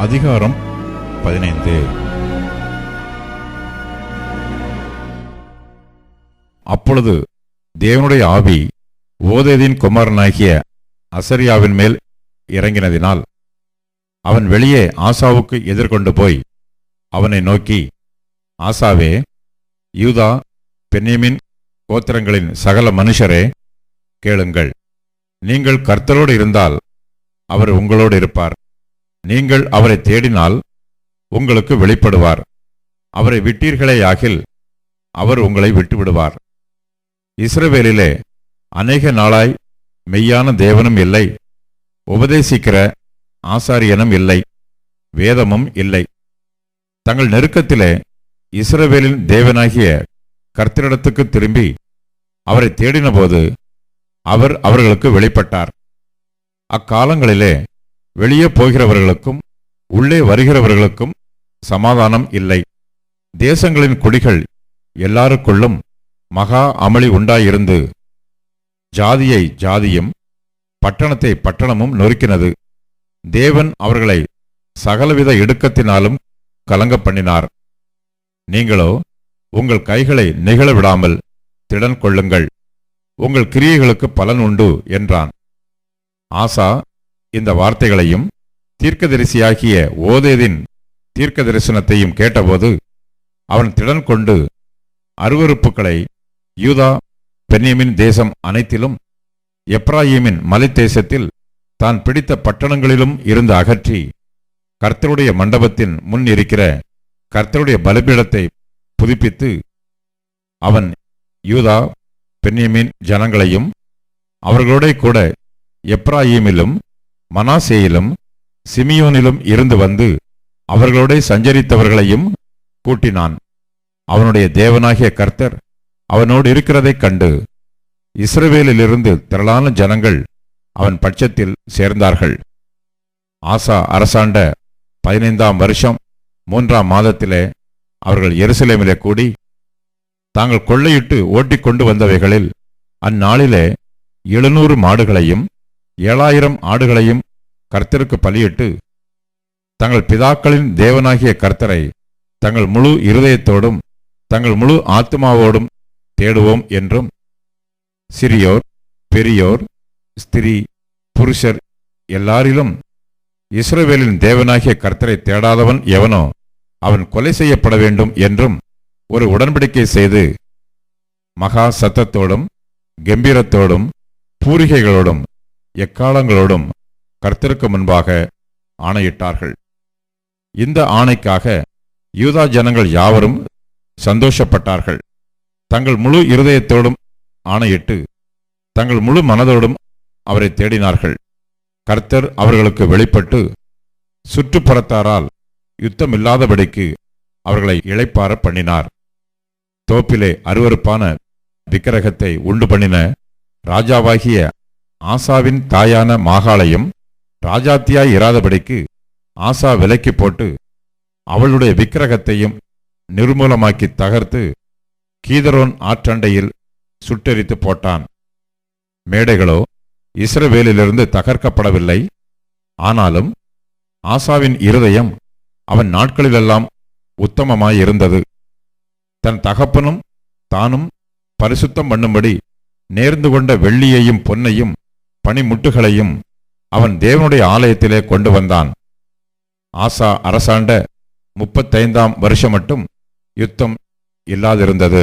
அதிகாரம் 15. அப்பொழுது தேவனுடைய ஆவி ஓதேதின் குமாரனாகிய அசரியாவின் மேல் இறங்கினதினால் அவன் வெளியே ஆசாவுக்கு எதிர்கொண்டு போய் அவனை நோக்கி, ஆசாவே, யூதா பென்யமீன் கோத்திரங்களின் சகல மனுஷரே, கேளுங்கள். நீங்கள் கர்த்தரோடு இருந்தால் அவர் உங்களோடு இருப்பார். நீங்கள் அவரை தேடினால் உங்களுக்கு வெளிப்படுவார். அவரை விட்டீர்களேயாகில் அவர் உங்களை விட்டுவிடுவார். இஸ்ரவேலிலே அநேக நாளாய் மெய்யான தேவனும் இல்லை, உபதேசிக்கிற ஆசாரியனும் இல்லை, வேதமும் இல்லை. தங்கள் நெருக்கத்திலே இஸ்ரவேலின் தேவனாகிய கர்த்தரிடத்துக்கு திரும்பி அவரை தேடினபோது அவர் அவர்களுக்கு வெளிப்பட்டார். அக்காலங்களிலே வெளியே போகிறவர்களுக்கும் உள்ளே வருகிறவர்களுக்கும் சமாதானம் இல்லை. தேசங்களின் குடிகள் எல்லாருக்குள்ளும் மகா அமளி உண்டாயிருந்து ஜாதியை ஜாதியும் பட்டணத்தை பட்டணமும் நொறுக்கினது. தேவன் அவர்களை சகலவித இடுக்கத்தினாலும் கலங்க பண்ணினார். நீங்களோ உங்கள் கைகளை நெகிழ விடாமல் திடன் கொள்ளுங்கள், உங்கள் கிரியைகளுக்கு பலன் உண்டு என்றான். ஆசா இந்த வார்த்தைகளையும் தீர்க்கதரிசியாகிய ஓதேதின் தீர்க்க தரிசனத்தையும் கேட்டபோது அவன் திடன் கொண்டு அருவருப்புகளை யூதா பென்யமீன் தேசம் அனைத்திலும் எப்ராயீமின் மலைத்தேசத்தில் தான் பிடித்த பட்டணங்களிலும் இருந்து அகற்றி கர்த்தருடைய மண்டபத்தின் முன் இருக்கிற கர்த்தருடைய பலிபீடத்தை புதுப்பித்து அவன் யூதா பென்யமீன் ஜனங்களையும் அவர்களோட கூட எப்ராயீமிலும் மனாசேயிலும் சிமியோனிலும் இருந்து வந்து அவர்களோட சஞ்சரித்தவர்களையும் கூட்டினான். அவனுடைய தேவனாகிய கர்த்தர் அவனோடு இருக்கிறதைக் கண்டு இஸ்ரவேலிலிருந்து திரளான ஜனங்கள் அவன் பட்சத்தில் சேர்ந்தார்கள். ஆசா அரசாண்ட 15ஆம் வருஷம் 3ஆம் மாதத்திலே அவர்கள் எருசலேமிலே கூடி தாங்கள் கொள்ளையிட்டு ஓட்டிக்கொண்டு வந்தவைகளில் அந்நாளிலே 700 மாடுகளையும் 7000 ஆடுகளையும் கர்த்தருக்கு பலியிட்டு தங்கள் பிதாக்களின் தேவனாகிய கர்த்தரை தங்கள் முழு இருதயத்தோடும் தங்கள் முழு ஆத்மாவோடும் தேடுவோம் என்றும், சிறியோர் பெரியோர் ஸ்திரீ புருஷர் எல்லாரிலும் இஸ்ரவேலின் தேவனாகிய கர்த்தரை தேடாதவன் எவனோ அவன் கொலை செய்யப்பட வேண்டும் என்றும் ஒரு உடன்படிக்கை செய்து மகா சத்தத்தோடும் கம்பீரத்தோடும் பூரிகைகளோடும் எக்காலங்களோடும் கர்த்தருக்கு முன்பாக ஆணையிட்டார்கள். இந்த ஆணைக்காக யூதா ஜனங்கள் யாவரும் சந்தோஷப்பட்டார்கள். தங்கள் முழு இருதயத்தோடும் ஆணையிட்டு தங்கள் முழு மனதோடும் அவரை தேடினார்கள். கர்த்தர் அவர்களுக்கு வெளிப்பட்டு சுற்றுப்புறத்தாரால் யுத்தமில்லாதபடிக்கு அவர்களை இளைப்பார பண்ணினார். தோப்பிலே அருவருப்பான விக்கிரகத்தை உண்டு பண்ணின ராஜாவாகிய ஆசாவின் தாயான மாகாளையும் ராஜாத்தியாய் இராதபடிக்கு ஆசா விலக்கி போட்டு அவளுடைய விக்கிரகத்தையும் நிர்மூலமாக்கி தகர்த்து கீதரோன் ஆற்றண்டையில் சுட்டெரித்து போட்டான். மேடைகளோ இஸ்ரவேலிலிருந்து தகர்க்கப்படவில்லை. ஆனாலும் ஆசாவின் இருதயம் அவன் நாட்களிலெல்லாம் உத்தமமாயிருந்தது. தன் தகப்பனும் தானும் பரிசுத்தம் பண்ணும்படி நேர்ந்து கொண்ட வெள்ளியையும் பொன்னையும் பனிமுட்டுகளையும் அவன் தேவனுடைய ஆலயத்திலே கொண்டு வந்தான். ஆசா அரசாண்ட 35ஆம் வருஷம் மட்டும் யுத்தம் இல்லாதிருந்தது.